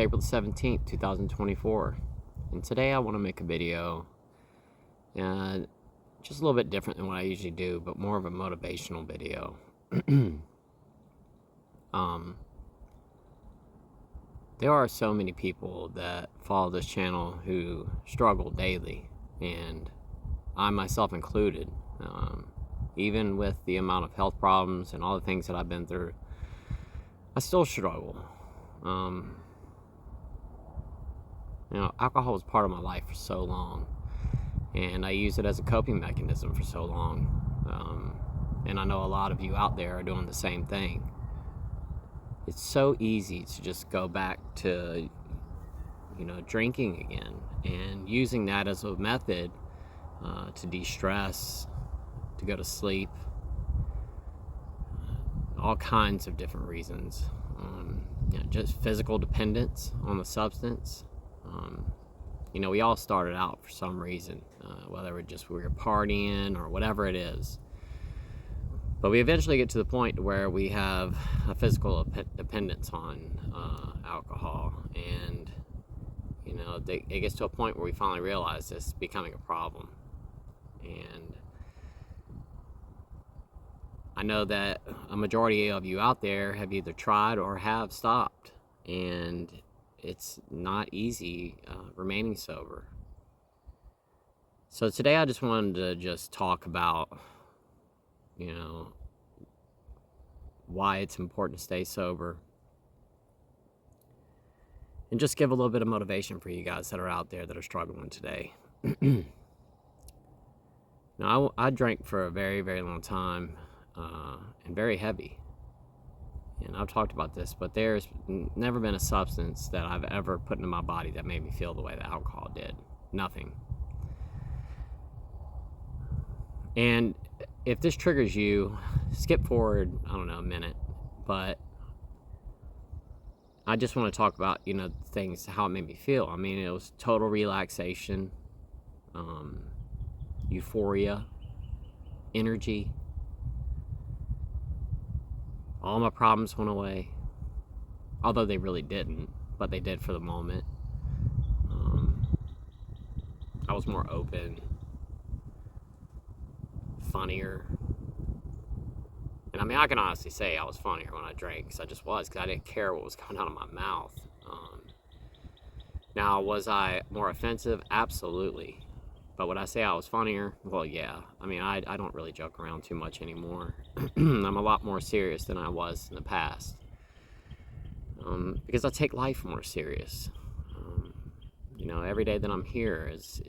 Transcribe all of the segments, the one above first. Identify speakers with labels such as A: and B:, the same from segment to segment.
A: April 17th, 2024, and today I want to make a video, just a little bit different than what I usually do, but more of a motivational video. There are so many people that follow this channel who struggle daily, and I myself included. Even with the amount of health problems and all the things that I've been through, I still struggle. Alcohol was part of my life for so long, and I used it as a coping mechanism for so long. And I know a lot of you out there are doing the same thing. It's so easy to just go back to, drinking again and using that as a method to de-stress, to go to sleep, all kinds of different reasons. Just physical dependence on the substance. We all started out for some reason, whether we were partying or whatever it is. But we eventually get to the point where we have a physical dependence on alcohol, and it gets to a point where we finally realize this is becoming a problem. And I know that a majority of you out there have either tried or have stopped, and it's not easy remaining sober. So today I just wanted to just talk about why it's important to stay sober, and just give a little bit of motivation for you guys that are out there that are struggling today. Now, I drank for a very, very long time, and very heavy. And I've talked about this, but there's never been a substance that I've ever put into my body that made me feel the way that alcohol did. Nothing. And if this triggers you, skip forward, a minute. But I just want to talk about, things, how it made me feel. It was total relaxation, euphoria, energy. All my problems went away. Although they really didn't, but they did for the moment. I was more open, funnier. And I can honestly say I was funnier when I drank, because I just was, because I didn't care what was coming out of my mouth. Now, was I more offensive? Absolutely. But would I say I was funnier? Well, yeah. I don't really joke around too much anymore. I'm a lot more serious than I was in the past. Because I take life more serious. Every day that I'm here is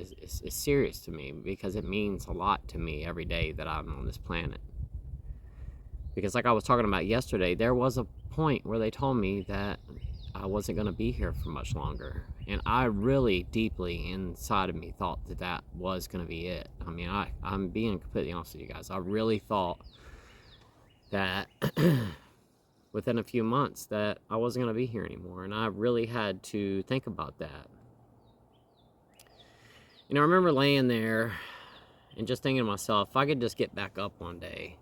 A: serious to me, because it means a lot to me every day that I'm on this planet. Because like I was talking about yesterday, there was a point where they told me that I wasn't going to be here for much longer. And I really deeply inside of me thought that was going to be it. I'm being completely honest with you guys. I really thought that within a few months that I wasn't going to be here anymore. And I really had to think about that. I remember laying there and just thinking to myself, if I could just get back up one day,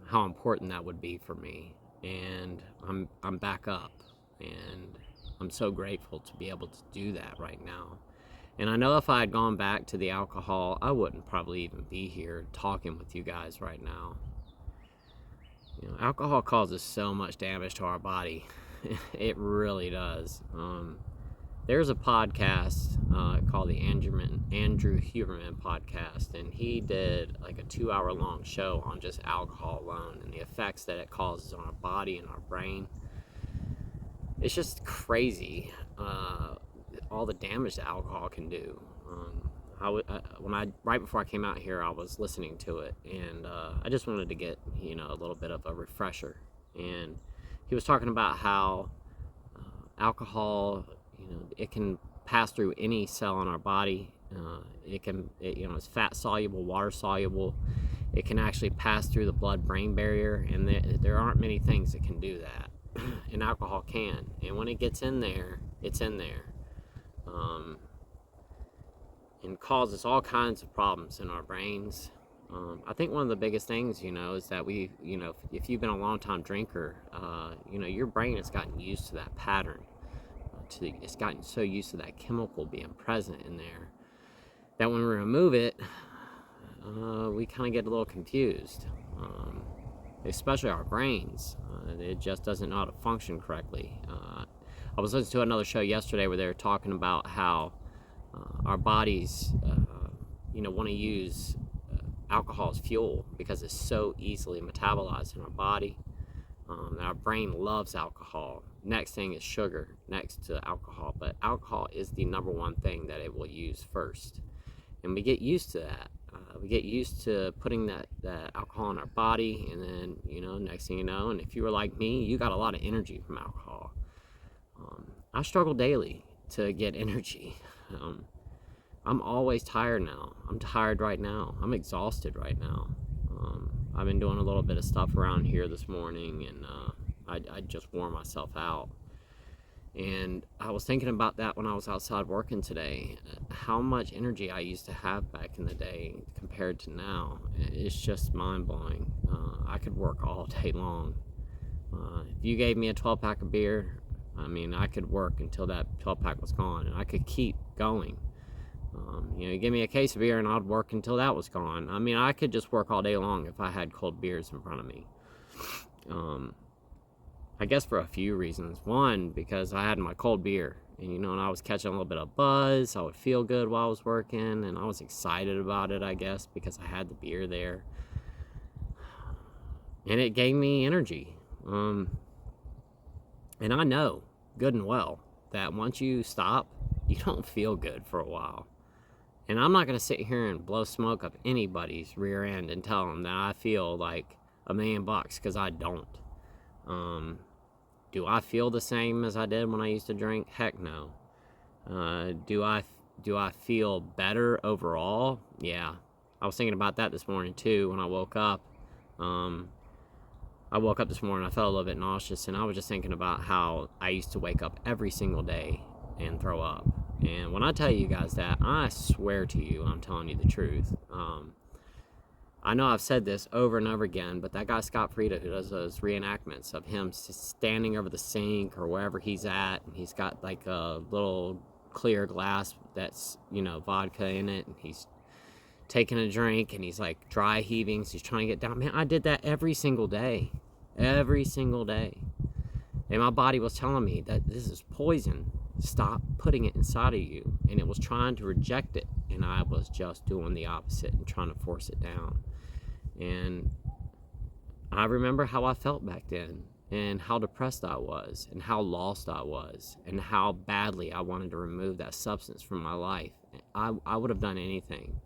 A: how important that would be for me. And I'm back up, and I'm so grateful to be able to do that right now. And I know if I had gone back to the alcohol, I wouldn't probably even be here talking with you guys right now. Alcohol causes so much damage to our body. It really does. There's a podcast called the Andrew Huberman podcast, and he did like a 2-hour-long show on just alcohol alone and the effects that it causes on our body and our brain. It's just crazy, all the damage that alcohol can do. Right before I came out here, I was listening to it, and I just wanted to get a little bit of a refresher. And he was talking about how alcohol, it can pass through any cell in our body. It's fat soluble, water soluble. It can actually pass through the blood-brain barrier, and there aren't many things that can do that. And alcohol can. And when it gets in there, it's in there. And causes all kinds of problems in our brains. I think one of the biggest things, is that if you've been a long time drinker, your brain has gotten used to that pattern it's gotten so used to that chemical being present in there that when we remove it, we kind of get a little confused, especially our brains. It just doesn't know how to function correctly. I was listening to another show yesterday where they were talking about how our bodies, want to use alcohol as fuel because it's so easily metabolized in our body. Our brain loves alcohol. Next thing is sugar, next to alcohol. But alcohol is the number one thing that it will use first. And we get used to that. We get used to putting that alcohol in our body, and then, next thing you know, and if you were like me, you got a lot of energy from alcohol. I struggle daily to get energy. I'm always tired now. I'm tired right now. I'm exhausted right now. I've been doing a little bit of stuff around here this morning, and I just wore myself out. And I was thinking about that when I was outside working today, how much energy I used to have back in the day compared to now. It's just mind-blowing. I could work all day long. If you gave me a 12-pack of beer, I could work until that 12-pack was gone, and I could keep going. You give me a case of beer and I'd work until that was gone. I could just work all day long if I had cold beers in front of me. I guess for a few reasons. One, because I had my cold beer, and I was catching a little bit of buzz. I would feel good while I was working, and I was excited about it, I guess, because I had the beer there. And it gave me energy. And I know good and well that once you stop, you don't feel good for a while. And I'm not going to sit here and blow smoke up anybody's rear end and tell them that I feel like $1 million, because I don't. Do I feel the same as I did when I used to drink? Heck no. Do I feel better overall? Yeah. I was thinking about that this morning too when I woke up. I woke up this morning, I felt a little bit nauseous, and I was just thinking about how I used to wake up every single day and throw up. And when I tell you guys that, I swear to you, I'm telling you the truth. I know I've said this over and over again, but that guy Scott Frieda, who does those reenactments of him standing over the sink or wherever he's at, and he's got like a little clear glass that's, vodka in it, and he's taking a drink, and he's like dry heaving, so he's trying to get down. Man, I did that every single day. Every single day. And my body was telling me that this is poison. Stop putting it inside of you. And it was trying to reject it, and I was just doing the opposite and trying to force it down. And I remember how I felt back then, and how depressed I was, and how lost I was, and how badly I wanted to remove that substance from my life. I would have done anything.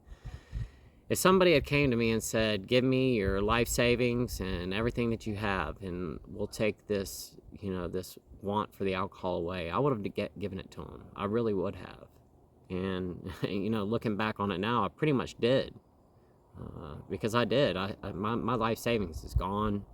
A: If somebody had came to me and said, give me your life savings and everything that you have, and we'll take this, this want for the alcohol away, I would have given it to them. I really would have. And, looking back on it now, I pretty much did. Because I did. My life savings is gone.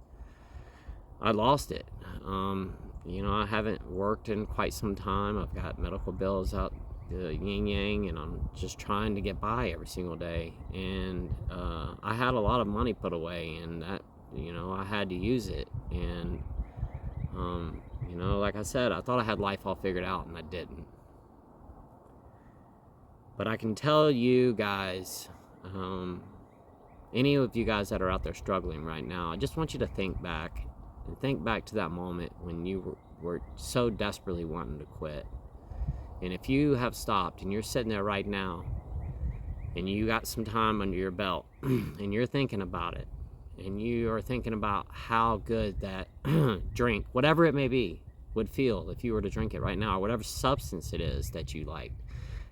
A: I lost it. I haven't worked in quite some time. I've got medical bills out the yin yang, and I'm just trying to get by every single day. And I had a lot of money put away, and that, I had to use it. And, like I said, I thought I had life all figured out, and I didn't. But I can tell you guys, any of you guys that are out there struggling right now, I just want you to think back to that moment when you were so desperately wanting to quit. And if you have stopped and you're sitting there right now and you got some time under your belt and you're thinking about it, and you are thinking about how good that drink, whatever it may be, would feel if you were to drink it right now, or whatever substance it is that you like,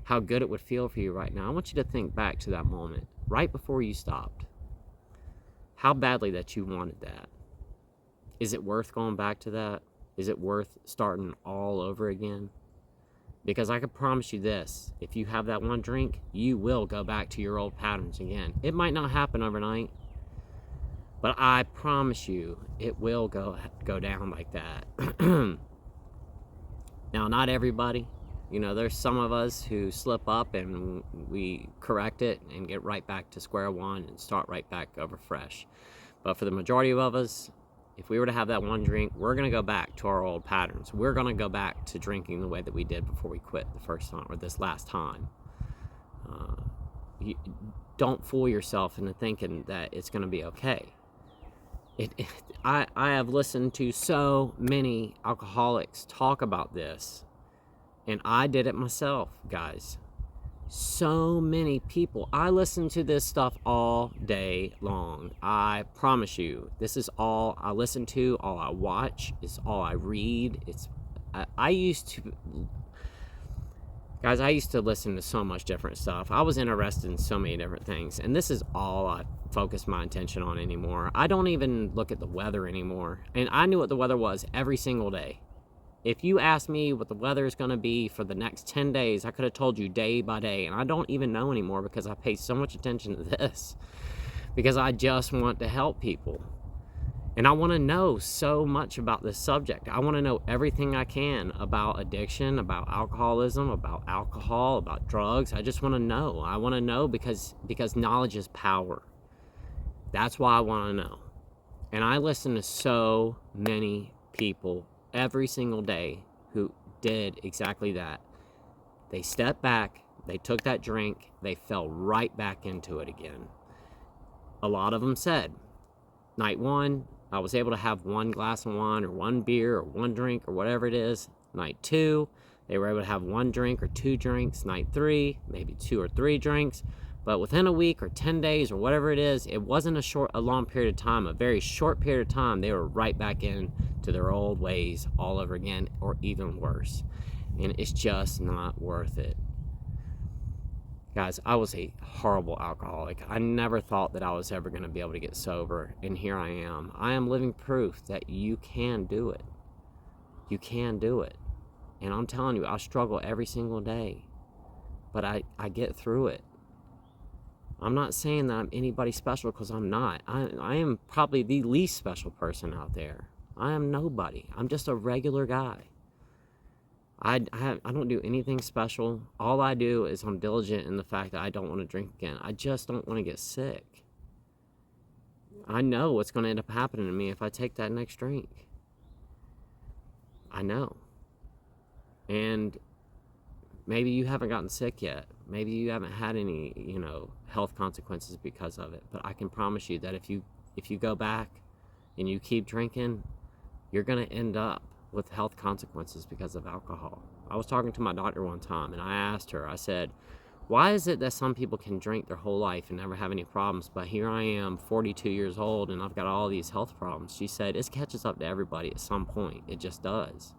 A: how good it would feel for you right now. I want you to think back to that moment right before you stopped. How badly that you wanted that. Is it worth going back to that? Is it worth starting all over again? Because I can promise you this, if you have that one drink, you will go back to your old patterns again. It might not happen overnight, but I promise you it will go down like that. Now, not everybody. There's some of us who slip up and we correct it and get right back to square one and start right back over fresh. But for the majority of us, if we were to have that one drink, we're going to go back to our old patterns. We're going to go back to drinking the way that we did before we quit the first time or this last time. You don't fool yourself into thinking that it's going to be okay. I have listened to so many alcoholics talk about this, and I did it myself, guys. So many people. I listen to this stuff all day long. I promise you, this is all I listen to, all I watch, is all I read. I used to, guys, I used to listen to so much different stuff. I was interested in so many different things, and this is all I focus my attention on anymore. I don't even look at the weather anymore, and I knew what the weather was every single day. If you asked me what the weather is going to be for the next 10 days, I could have told you day by day, and I don't even know anymore because I pay so much attention to this, because I just want to help people. And I want to know so much about this subject. I want to know everything I can about addiction, about alcoholism, about alcohol, about drugs. I just want to know. I want to know because knowledge is power. That's why I want to know. And I listen to so many people every single day who did exactly that. They stepped back, they took that drink, they fell right back into it again. A lot of them said, night one, I was able to have one glass of wine or one beer or one drink or whatever it is. Night two, they were able to have one drink or two drinks. Night three, maybe 2 or 3 drinks. But within a week or 10 days or whatever it is, it wasn't a long period of time, a very short period of time, they were right back in to their old ways all over again, or even worse. And it's just not worth it. Guys, I was a horrible alcoholic. I never thought that I was ever going to be able to get sober, and here I am. I am living proof that you can do it. You can do it. And I'm telling you, I struggle every single day, but I get through it. I'm not saying that I'm anybody special, because I'm not. I am probably the least special person out there. I am nobody. I'm just a regular guy. I don't do anything special. All I do is I'm diligent in the fact that I don't want to drink again. I just don't want to get sick. I know what's going to end up happening to me if I take that next drink. I know. And maybe you haven't gotten sick yet. Maybe you haven't had any, health consequences because of it. But I can promise you that if you go back and you keep drinking, you're going to end up with health consequences because of alcohol. I was talking to my doctor one time, and I asked her, I said, why is it that some people can drink their whole life and never have any problems, but here I am, 42 years old, and I've got all these health problems? She said, it catches up to everybody at some point. It just does.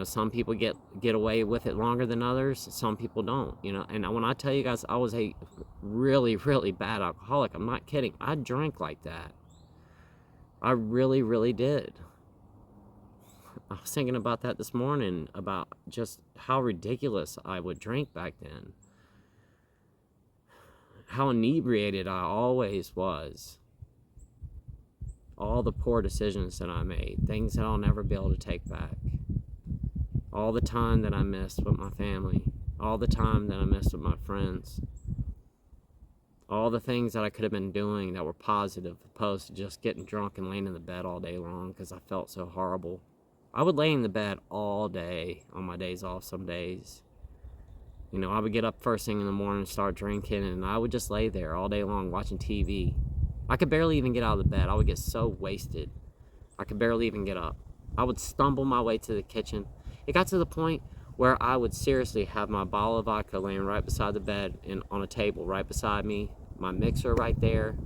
A: Some people get away with it longer than others. Some people don't, And when I tell you guys I was a really, really bad alcoholic, I'm not kidding. I drank like that. I really, really did. I was thinking about that this morning, about just how ridiculous I would drink back then. How inebriated I always was. All the poor decisions that I made. Things that I'll never be able to take back. All the time that I missed with my family. All the time that I missed with my friends. All the things that I could have been doing that were positive, opposed to just getting drunk and laying in the bed all day long because I felt so horrible. I would lay in the bed all day on my days off some days. I would get up first thing in the morning and start drinking, and I would just lay there all day long watching TV. I could barely even get out of the bed. I would get so wasted. I could barely even get up. I would stumble my way to the kitchen. It got to the point where I would seriously have my bottle of vodka laying right beside the bed and on a table right beside me, my mixer right there,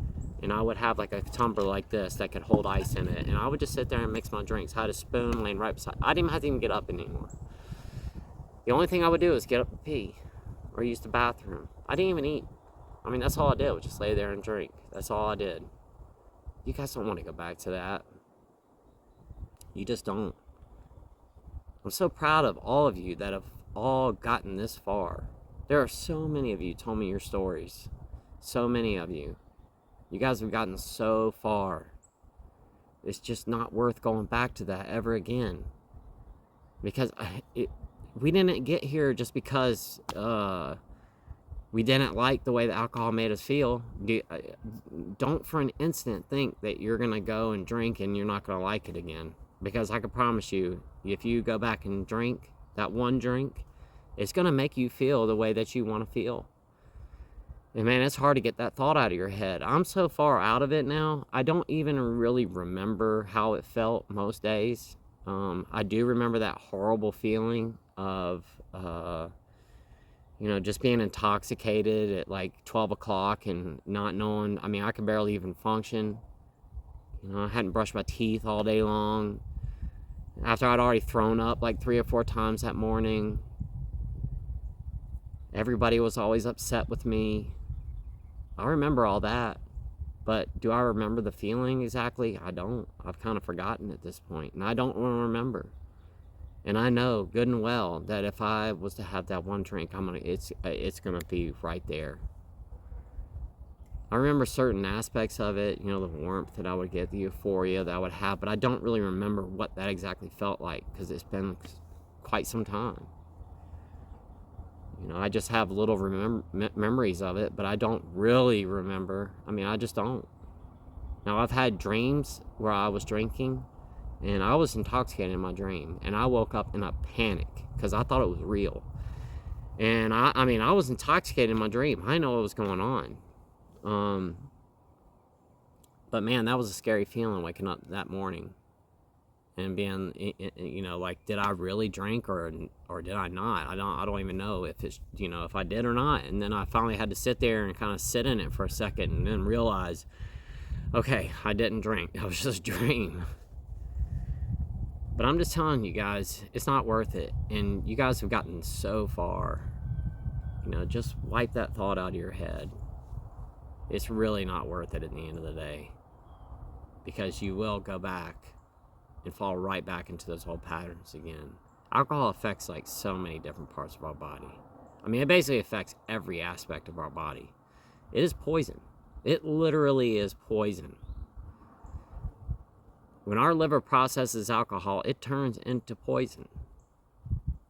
A: and I would have like a tumbler like this that could hold ice in it, and I would just sit there and mix my drinks. I had a spoon laying right beside. I didn't even have to even get up anymore. The only thing I would do is get up and pee or use the bathroom. I didn't even eat. That's all I did, was just lay there and drink. That's all I did. You guys don't want to go back to that. You just don't. I'm so proud of all of you that have all gotten this far. There are so many of you told me your stories. So many of you. You guys have gotten so far. It's just not worth going back to that ever again. Because we didn't get here just because We didn't like the way the alcohol made us feel. Don't for an instant think that you're going to go and drink and you're not going to like it again. Because I can promise you, if you go back and drink that one drink, it's going to make you feel the way that you want to feel. And man, it's hard to get that thought out of your head. I'm so far out of it now, I don't even really remember how it felt most days. I do remember that horrible feeling of, just being intoxicated at like 12 o'clock and not knowing, I could barely even function. I hadn't brushed my teeth all day long. After I'd already thrown up like 3 or 4 times that morning. Everybody was always upset with me. I remember all that, but do I remember the feeling exactly? I don't. I've kind of forgotten at this point, and I don't want to remember. And I know good and well that if I was to have that one drink, it's gonna be right there. I remember certain aspects of it, the warmth that I would get, the euphoria that I would have, but I don't really remember what that exactly felt like because it's been quite some time. I just have little memories of it, but I don't really remember. I just don't. Now, I've had dreams where I was drinking, and I was intoxicated in my dream, and I woke up in a panic because I thought it was real. And I was intoxicated in my dream. I didn't know what was going on. But man, that was a scary feeling waking up that morning and being, like, did I really drink or did I not? I don't even know if it's, if I did or not. And then I finally had to sit there and kind of sit in it for a second and then realize, okay, I didn't drink. That was just a dream. But I'm just telling you guys, it's not worth it. And you guys have gotten so far. Just wipe that thought out of your head. It's really not worth it at the end of the day. Because you will go back and fall right back into those old patterns again. Alcohol affects like so many different parts of our body. It basically affects every aspect of our body. It is poison. It literally is poison. When our liver processes alcohol, it turns into poison.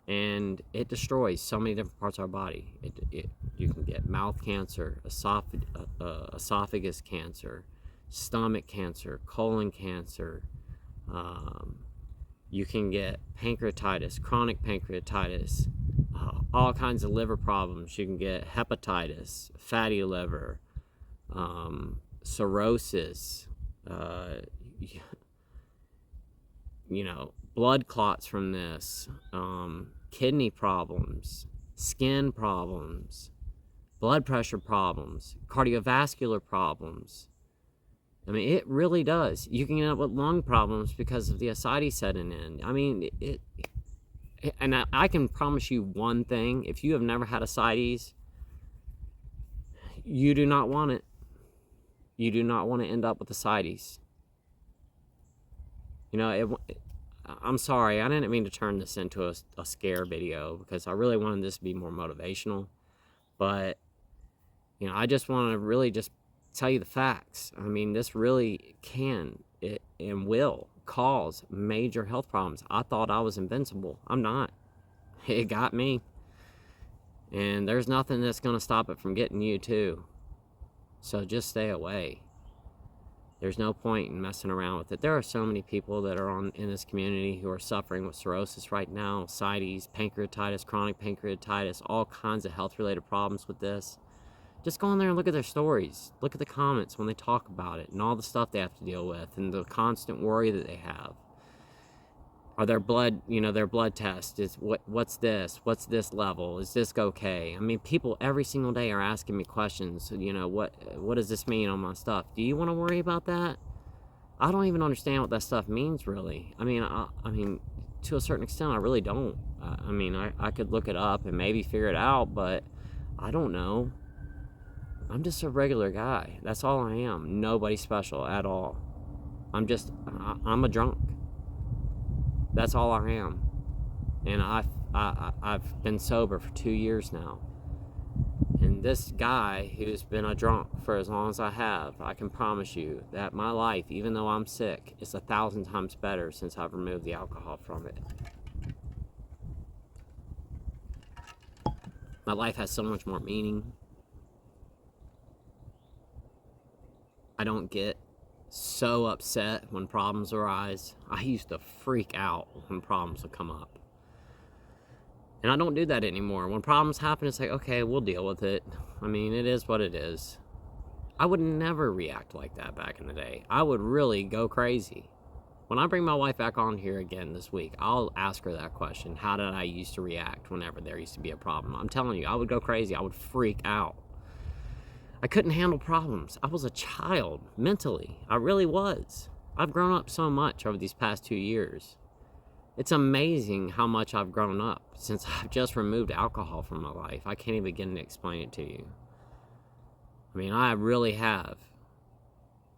A: And it destroys so many different parts of our body. You can get mouth cancer, esophagus cancer, stomach cancer, colon cancer. You can get pancreatitis, chronic pancreatitis, all kinds of liver problems. You can get hepatitis, fatty liver, cirrhosis, blood clots from this, kidney problems, skin problems, blood pressure problems, cardiovascular problems. It really does. You can end up with lung problems because of the ascites setting in. And I can promise you one thing. If you have never had ascites, you do not want it. You do not want to end up with ascites. I'm sorry. I didn't mean to turn this into a scare video because I really wanted this to be more motivational. But, I just want to really just tell you the facts. This really can and will cause major health problems. I thought I was invincible. I'm not. It got me. And there's nothing that's going to stop it from getting you too. So just stay away. There's no point in messing around with it. There are so many people that are in this community who are suffering with cirrhosis right now, ascites, pancreatitis, chronic pancreatitis, all kinds of health-related problems with this. Just go in there and look at their stories. Look at the comments when they talk about it and all the stuff they have to deal with and the constant worry that they have. Or their blood, their blood test is what's this? What's this level? Is this okay? People every single day are asking me questions. What does this mean on my stuff? Do you want to worry about that? I don't even understand what that stuff means, really. To a certain extent, I really don't. I could look it up and maybe figure it out, but I don't know. I'm just a regular guy. That's all I am. Nobody special at all. I'm a drunk. That's all I am. And I've been sober for 2 years now. And this guy who's been a drunk for as long as I have, I can promise you that my life, even though I'm sick, is 1,000 times better since I've removed the alcohol from it. My life has so much more meaning. I don't get so upset when problems arise. I used to freak out when problems would come up. And I don't do that anymore. When problems happen, it's like, okay, we'll deal with it. I mean, it is what it is. I would never react like that back in the day. I would really go crazy. When I bring my wife back on here again this week, I'll ask her that question. How did I used to react whenever there used to be a problem? I'm telling you, I would go crazy. I would freak out. I couldn't handle problems. I was a child mentally. I really was. I've grown up so much over these past 2 years. It's amazing how much I've grown up since I've just removed alcohol from my life. I can't even begin to explain it to you. I mean, I really have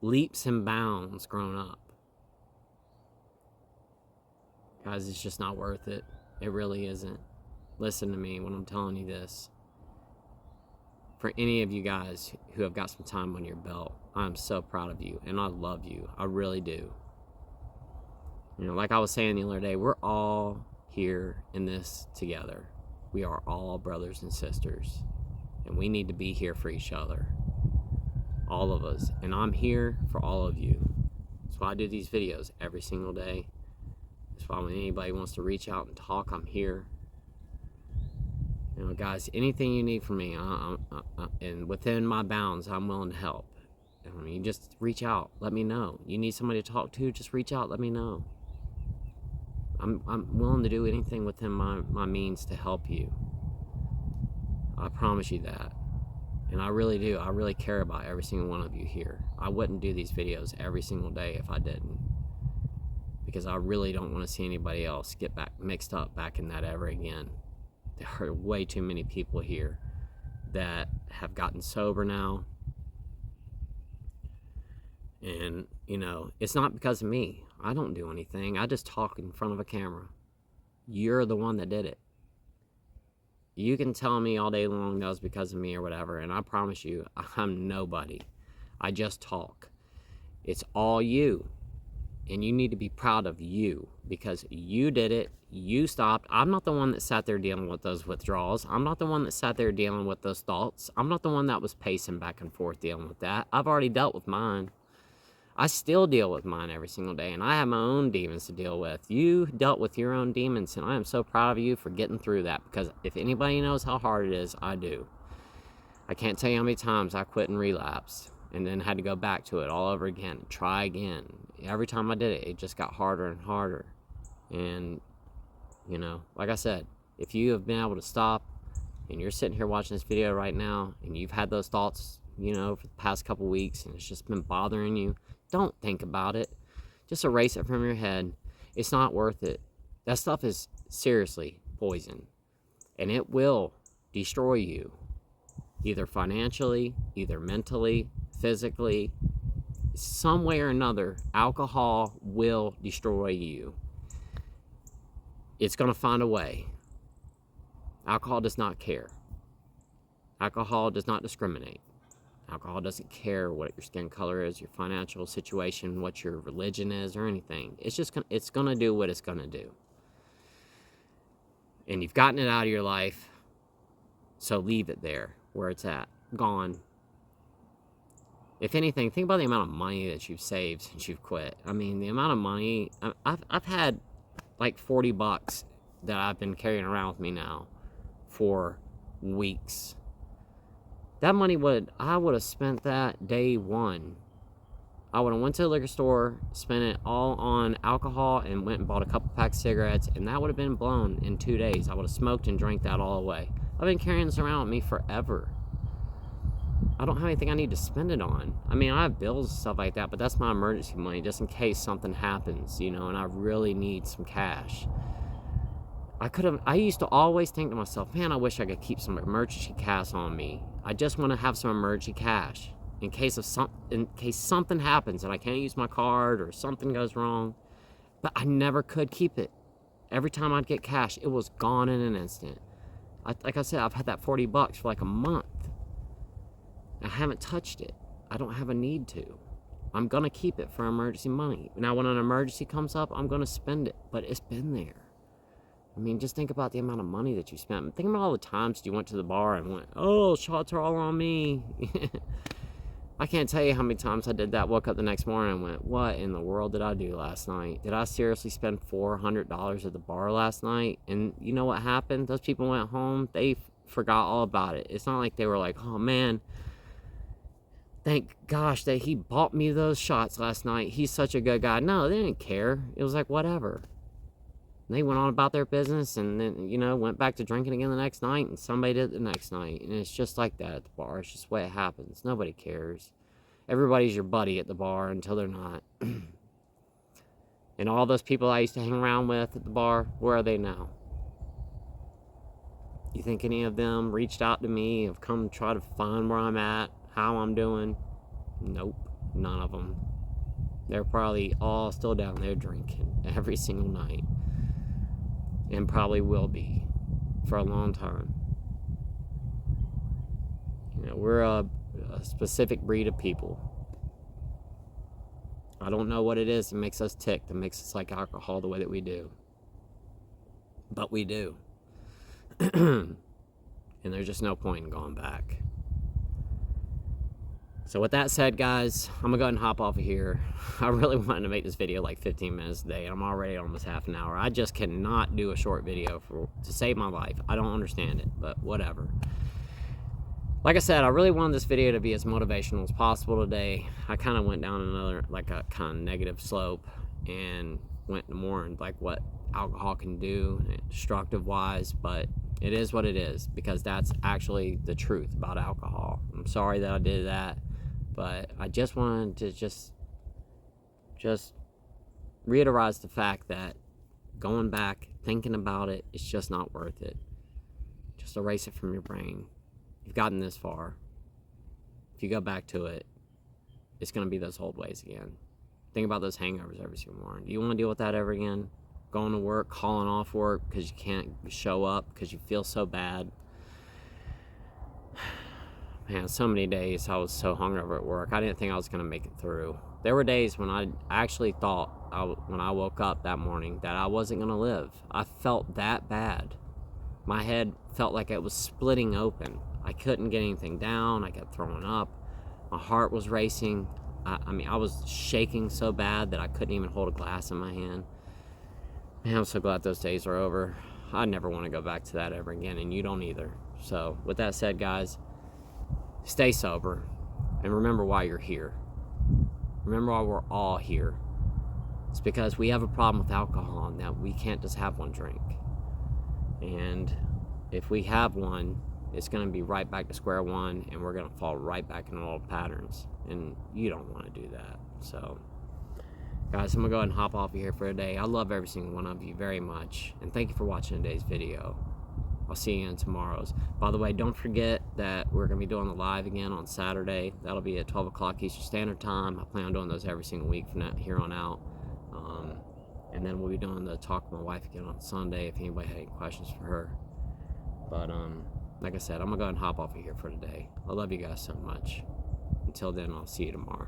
A: leaps and bounds grown up. Guys, it's just not worth it. It really isn't. Listen to me when I'm telling you this. For any of you guys who have got some time on your belt, I'm so proud of you, and I love you. I really do. You know, like I was saying the other day, we're all here in this together. We are all brothers and sisters, and we need to be here for each other. All of us. And I'm here for all of you. That's why I do these videos every single day. That's why when anybody wants to reach out and talk, I'm here. You know, guys, anything you need from me, and within my bounds, I'm willing to help. I mean, just reach out. Let me know. You need somebody to talk to, just reach out. Let me know. I'm willing to do anything within my means to help you. I promise you that. And I really do. I really care about every single one of you here. I wouldn't do these videos every single day if I didn't. Because I really don't want to see anybody else get mixed up back in that ever again. There are way too many people here that have gotten sober now. And, you know, it's not because of me. I don't do anything. I just talk in front of a camera. You're the one that did it. You can tell me all day long that was because of me or whatever, and I promise you, I'm nobody. I just talk. It's all you. And you need to be proud of you because you did it. You stopped. I'm not the one that sat there dealing with those withdrawals. I'm not the one that sat there dealing with those thoughts. I'm not the one that was pacing back and forth dealing with that. I've already dealt with mine. I still deal with mine every single day, and I have my own demons to deal with. You dealt with your own demons, and I am so proud of you for getting through that because if anybody knows how hard it is, I do. I can't tell you how many times I quit and relapsed and then had to go back to it all over again, try again. Every time I did it, it just got harder and harder. And, you know, like I said, if you have been able to stop and you're sitting here watching this video right now and you've had those thoughts, you know, for the past couple weeks and it's just been bothering you, don't think about it. Just erase it from your head. It's not worth it. That stuff is seriously poison. And it will destroy you. Either financially, either mentally, physically. Some way or another, alcohol will destroy you. It's going to find a way. Alcohol does not care. Alcohol does not discriminate. Alcohol doesn't care what your skin color is, your financial situation, what your religion is, or anything. It's gonna do what it's gonna do. And you've gotten it out of your life, so leave it there where it's at, gone. If anything, think about the amount of money that you've saved since you've quit. I mean, the amount of money I've had like $40 that I've been carrying around with me now for weeks. That money I would have spent that day one. I would have went to the liquor store, spent it all on alcohol, and went and bought a couple packs of cigarettes, and that would have been blown in 2 days. I would have smoked and drank that all away. I've been carrying this around with me forever. I don't have anything I need to spend it on. I mean, I have bills and stuff like that, but that's my emergency money just in case something happens, you know, and I really need some cash. I used to always think to myself, man, I wish I could keep some emergency cash on me. I just want to have some emergency cash in case something happens and I can't use my card or something goes wrong. But I never could keep it. Every time I'd get cash, it was gone in an instant. Like I said, I've had that $40 for like a month. I haven't touched it. I don't have a need to. I'm going to keep it for emergency money. Now, when an emergency comes up, I'm going to spend it. But it's been there. I mean, just think about the amount of money that you spent. Think about all the times you went to the bar and went, oh, shots are all on me. I can't tell you how many times I did that. Woke up the next morning and went, what in the world did I do last night? Did I seriously spend $400 at the bar last night? And you know what happened? Those people went home. They forgot all about it. It's not like they were like, oh man, thank gosh that he bought me those shots last night. He's such a good guy. No, they didn't care. It was like, whatever. They went on about their business and then, went back to drinking again the next night, and somebody did the next night. And it's just like that at the bar. It's just the way it happens. Nobody cares. Everybody's your buddy at the bar until they're not. And all those people I used to hang around with at the bar, where are they now? You think any of them reached out to me, have come try to find where I'm at, how I'm doing? Nope, none of them. They're probably all still down there drinking every single night. And probably will be for a long time. We're a specific breed of people. I don't know what it is that makes us tick, that makes us like alcohol the way that we do. But we do. And there's just no point in going back. So with that said, guys, I'm going to go ahead and hop off of here. I really wanted to make this video like 15 minutes a day. I'm already almost half an hour. I just cannot do a short video to save my life. I don't understand it, but whatever. Like I said, I really wanted this video to be as motivational as possible today. I kind of went down another, like a kind of negative slope, and went more in like what alcohol can do, destructive-wise, but it is what it is, because that's actually the truth about alcohol. I'm sorry that I did that, but I just wanted to just reiterate the fact that going back, thinking about it, it's just not worth it. Just erase it from your brain. You've gotten this far. If you go back to it, it's going to be those old ways again. Think about those hangovers every single morning. Do you want to deal with that ever again? Going to work, calling off work because you can't show up because you feel so bad. Man, so many days I was so hungover at work. I didn't think I was going to make it through. There were days when I actually thought, when I woke up that morning, that I wasn't going to live. I felt that bad. My head felt like it was splitting open. I couldn't get anything down. I kept throwing up. My heart was racing. I was shaking so bad that I couldn't even hold a glass in my hand. Man, I'm so glad those days are over. I never want to go back to that ever again, and you don't either. So, with that said, guys, stay sober, and remember why you're here. Remember why we're all here. It's because we have a problem with alcohol, and that we can't just have one drink. And if we have one, it's going to be right back to square one, and we're going to fall right back into old patterns, and you don't want to do that. So, guys, I'm going to go ahead and hop off of here for today. I love every single one of you very much, and thank you for watching today's video. I'll see you in tomorrow's. By the way, don't forget that we're going to be doing the live again on Saturday. That'll be at 12 o'clock Eastern Standard Time. I plan on doing those every single week from here on out. And then we'll be doing the talk with my wife again on Sunday if anybody had any questions for her. But, like I said, I'm going to go ahead and hop off of here for today. I love you guys so much. Until then, I'll see you tomorrow.